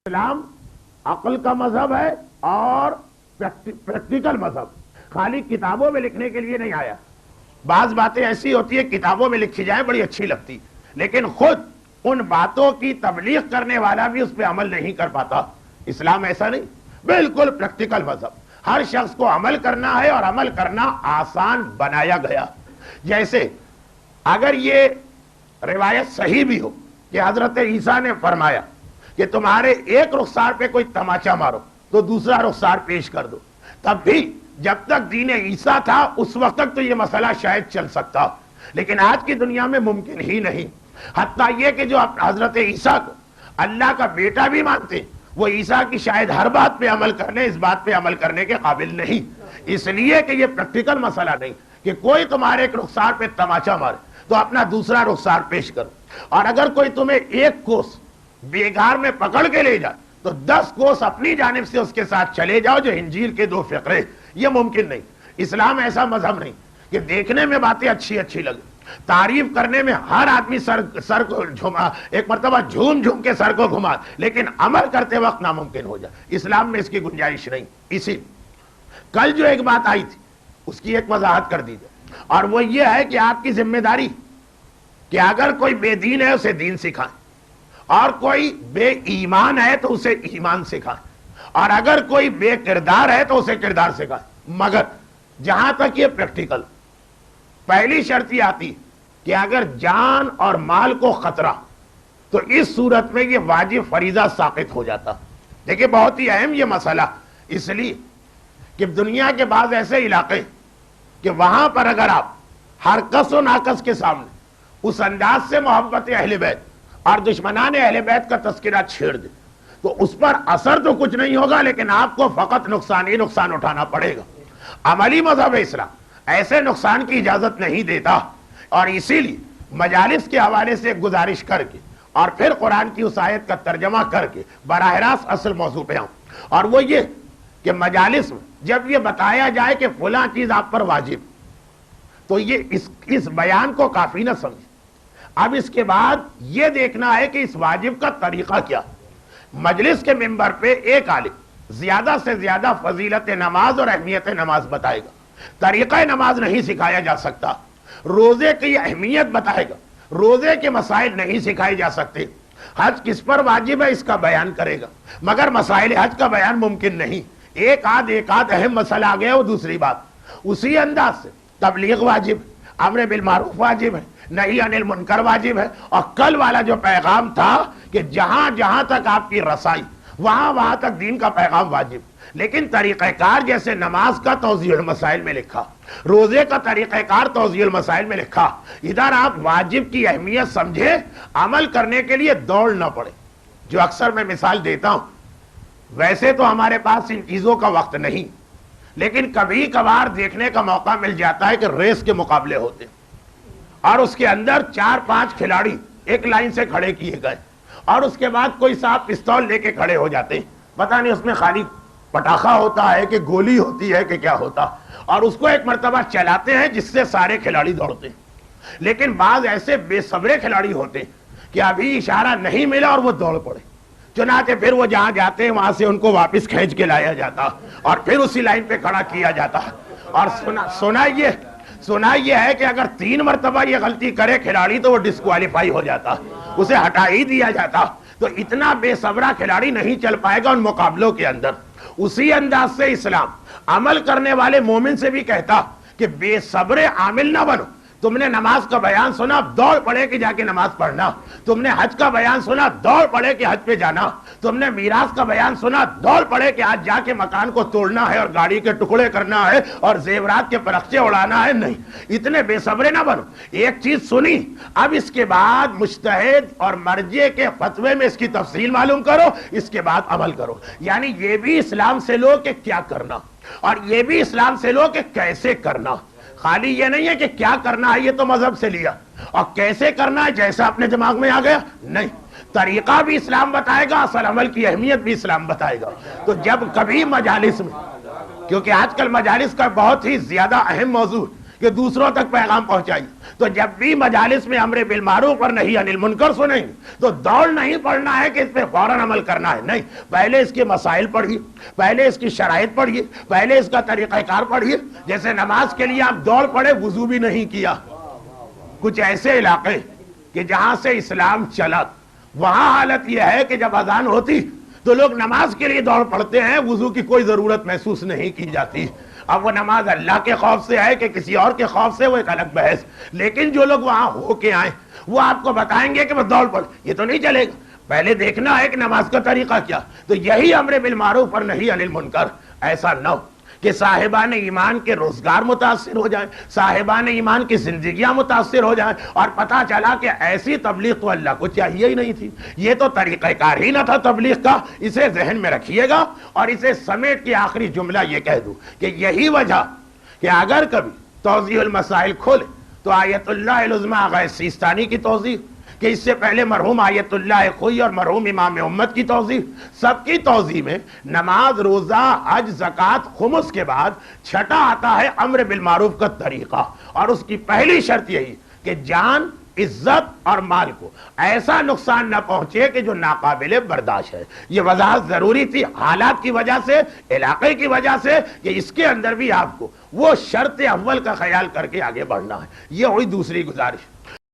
اسلام عقل کا مذہب ہے اور پریکٹیکل مذہب، خالی کتابوں میں لکھنے کے لیے نہیں آیا۔ بعض باتیں ایسی ہوتی ہے کتابوں میں لکھی جائیں بڑی اچھی لگتی، لیکن خود ان باتوں کی تبلیغ کرنے والا بھی اس پہ عمل نہیں کر پاتا۔ اسلام ایسا نہیں، بالکل پریکٹیکل مذہب، ہر شخص کو عمل کرنا ہے اور عمل کرنا آسان بنایا گیا۔ جیسے اگر یہ روایت صحیح بھی ہو کہ حضرت عیسیٰ نے فرمایا کہ تمہارے ایک رخسار پہ کوئی تماچا مارو تو دوسرا رخسار پیش کر دو، تب بھی جب تک دین عیسیٰ تھا اس وقت تک تو یہ مسئلہ شاید چل سکتا، لیکن آج کی دنیا میں ممکن ہی نہیں۔ حتیٰ یہ کہ جو حضرت عیسیٰ کو اللہ کا بیٹا بھی مانتے ہیں، وہ عیسیٰ کی شاید ہر بات پہ عمل کرنے، اس بات پہ عمل کرنے کے قابل نہیں، اس لیے کہ یہ پریکٹیکل مسئلہ نہیں کہ کوئی تمہارے ایک رخسار پہ تماچا مارے تو اپنا دوسرا رخسار پیش کرو، اور اگر کوئی تمہیں ایک کوس بیگار میں پکڑ کے لے جائے تو 10 کوس اپنی جانب سے اس کے ساتھ چلے جاؤ، جو انجیل کے 2 فقرے۔ یہ ممکن نہیں۔ اسلام ایسا مذہب نہیں کہ دیکھنے میں باتیں اچھی لگے، تعریف کرنے میں ہر آدمی سر کو جھما، ایک مرتبہ جھوم کے سر کو گھما، لیکن عمل کرتے وقت ناممکن ہو جائے۔ اسلام میں اس کی گنجائش نہیں۔ اسی کل جو ایک بات آئی تھی اس کی ایک وضاحت کر دی جائے، اور وہ یہ ہے کہ آپ کی ذمہ داری کہ اگر کوئی بے دین ہے اسے دین سکھائیں، اور کوئی بے ایمان ہے تو اسے ایمان سکھائیں، اور اگر کوئی بے کردار ہے تو اسے کردار سکھائیں۔ مگر جہاں تک یہ پریکٹیکل، پہلی شرط یہ آتی کہ اگر جان اور مال کو خطرہ، تو اس صورت میں یہ واجب فریضہ ساقط ہو جاتا۔ دیکھیں بہت ہی اہم یہ مسئلہ، اس لیے کہ دنیا کے بعض ایسے علاقے کہ وہاں پر اگر آپ ہر کس و ناکس کے سامنے اس انداز سے محبت اہل بیت اور دشمنان اہل بیت کا تذکرہ چھیڑ دے تو اس پر اثر تو کچھ نہیں ہوگا، لیکن آپ کو فقط نقصان ہی نقصان اٹھانا پڑے گا۔ عملی مذہب اسلام ایسے نقصان کی اجازت نہیں دیتا، اور اسی لیے مجالس کے حوالے سے گزارش کر کے اور پھر قرآن کی اس آیت کا ترجمہ کر کے براہ راست اصل موضوع پہ آؤں، اور وہ یہ کہ مجالس میں جب یہ بتایا جائے کہ فلاں چیز آپ پر واجب، تو یہ اس بیان کو کافی نہ سمجھے۔ اب اس کے بعد یہ دیکھنا ہے کہ اس واجب کا طریقہ کیا۔ مجلس کے ممبر پہ ایک عالم زیادہ سے زیادہ فضیلت نماز اور اہمیت نماز بتائے گا، طریقہ نماز نہیں سکھایا جا سکتا۔ روزے کی اہمیت بتائے گا، روزے کے مسائل نہیں سکھائے جا سکتے۔ حج کس پر واجب ہے اس کا بیان کرے گا، مگر مسائل حج کا بیان ممکن نہیں۔ ایک آدھ اہم مسئلہ آ گیا وہ دوسری بات۔ اسی انداز سے تبلیغ واجب، امر بالمعروف واجب ہے، نہی عن المنکر واجب ہے، اور کل والا جو پیغام تھا کہ جہاں جہاں تک آپ کی رسائی وہاں تک دین کا پیغام واجب، لیکن طریقہ کار جیسے نماز کا توضیح المسائل میں لکھا، روزے کا طریقہ کار توضیح المسائل میں لکھا، ادھر آپ واجب کی اہمیت سمجھے، عمل کرنے کے لیے دوڑ نہ پڑے۔ جو اکثر میں مثال دیتا ہوں، ویسے تو ہمارے پاس ان چیزوں کا وقت نہیں، لیکن کبھی کبھار دیکھنے کا موقع مل جاتا ہے کہ ریس کے مقابلے ہوتے ہیں، اور اس کے اندر 4-5 کھلاڑی ایک لائن سے کھڑے کیے گئے، اور اس کے بعد کوئی صاحب پستول لے کے کھڑے ہو جاتے ہیں، پتہ نہیں اس میں خالی پٹاخہ ہوتا ہے کہ گولی ہوتی ہے کہ کیا ہوتا، اور اس کو ایک مرتبہ چلاتے ہیں جس سے سارے کھلاڑی دوڑتے ہیں۔ لیکن بعض ایسے بے صبرے کھلاڑی ہوتے ہیں کہ ابھی اشارہ نہیں ملا اور وہ دوڑ پڑے، چنانچہ پھر وہ جہاں جاتے ہیں وہاں سے ان کو واپس کھینچ کے لایا جاتا اور پھر اسی لائن پہ کھڑا کیا جاتا۔ اور سنا یہ ہے کہ اگر 3 مرتبہ یہ غلطی کرے کھلاڑی تو وہ ڈسکوالیفائی ہو جاتا، اسے ہٹا ہی دیا جاتا۔ تو اتنا بے صبرا کھلاڑی نہیں چل پائے گا ان مقابلوں کے اندر۔ اسی انداز سے اسلام عمل کرنے والے مومن سے بھی کہتا کہ بے صبر عامل نہ بنو۔ تم نے نماز کا بیان سنا، دوڑ پڑے کہ جا کے نماز پڑھنا۔ تم نے حج کا بیان سنا، دوڑ پڑے کہ حج پہ جانا۔ تم نے میراث کا بیان سنا، دوڑ پڑے کہ آج جا کے مکان کو توڑنا ہے اور گاڑی کے ٹکڑے کرنا ہے اور زیورات کے پرخچے اڑانا ہے۔ نہیں، اتنے بے صبرے نہ بنو۔ ایک چیز سنی، اب اس کے بعد مجتہد اور مرجع کے فتوے میں اس کی تفصیل معلوم کرو، اس کے بعد عمل کرو۔ یعنی یہ بھی اسلام سے لو کہ کیا کرنا، اور یہ بھی اسلام سے لو کہ کیسے کرنا۔ خالی یہ نہیں ہے کہ کیا کرنا ہے یہ تو مذہب سے لیا، اور کیسے کرنا ہے جیسا اپنے دماغ میں آ گیا، نہیں، طریقہ بھی اسلام بتائے گا، اصل عمل کی اہمیت بھی اسلام بتائے گا۔ تو جب کبھی مجالس میں، کیونکہ آج کل مجالس کا بہت ہی زیادہ اہم موضوع کہ دوسروں تک پیغام پہنچائیے. تو جب بھی مجالس میں امر بالمعروف اور نہی عن المنکر سنیں تو دوڑ نہیں پڑنا ہے کہ اس پہ فوراً عمل کرنا ہے. نہیں, پہلے اس کے مسائل پڑھیے, پہلے اس کی شرائط پڑھیے, پہلے اس کا طریقہ کار پڑھیے. جیسے نماز کے لیے آپ دوڑ پڑے, وضو بھی نہیں کیا. کچھ ایسے علاقے کہ جہاں سے اسلام چلا, وہاں حالت یہ ہے کہ جب اذان ہوتی تو لوگ نماز کے لیے دوڑ پڑتے ہیں, وضو کی کوئی ضرورت محسوس نہیں کی جاتی. اب وہ نماز اللہ کے خوف سے ہے کہ کسی اور کے خوف سے, وہ ایک الگ بحث. لیکن جو لوگ وہاں ہو کے آئیں وہ آپ کو بتائیں گے کہ وہ دوڑ پڑ, یہ تو نہیں چلے گا. پہلے دیکھنا ہے کہ نماز کا طریقہ کیا. تو یہی امر بالمعروف اور نہی عن المنکر. ایسا نہ ہو کہ صاحبان ایمان کے روزگار متاثر ہو جائیں, صاحبان ایمان کی زندگیاں متاثر ہو جائیں, اور پتہ چلا کہ ایسی تبلیغ تو اللہ کو چاہیے ہی نہیں تھی. یہ تو طریقہ کار ہی نہ تھا تبلیغ کا. اسے ذہن میں رکھیے گا, اور اسے سمیٹ کے آخری جملہ یہ کہہ دوں کہ یہی وجہ کہ اگر کبھی توضیح المسائل کھولے تو آیت اللہ العظمی آغا سیستانی کی توضیح, کہ اس سے پہلے مرحوم آیت اللہ خوئی اور مرحوم امام امت کی توضیح, سب کی توضیح میں نماز, روزہ, حج, زکوٰۃ, خمس کے بعد چھٹا آتا ہے امر بالمعروف کا طریقہ. اور اس کی پہلی شرط یہی کہ جان, عزت اور مال کو ایسا نقصان نہ پہنچے کہ جو ناقابل برداشت ہے. یہ وضاحت ضروری تھی حالات کی وجہ سے, علاقے کی وجہ سے, کہ اس کے اندر بھی آپ کو وہ شرط اول کا خیال کر کے آگے بڑھنا ہے. یہ ہوئی دوسری گزارش.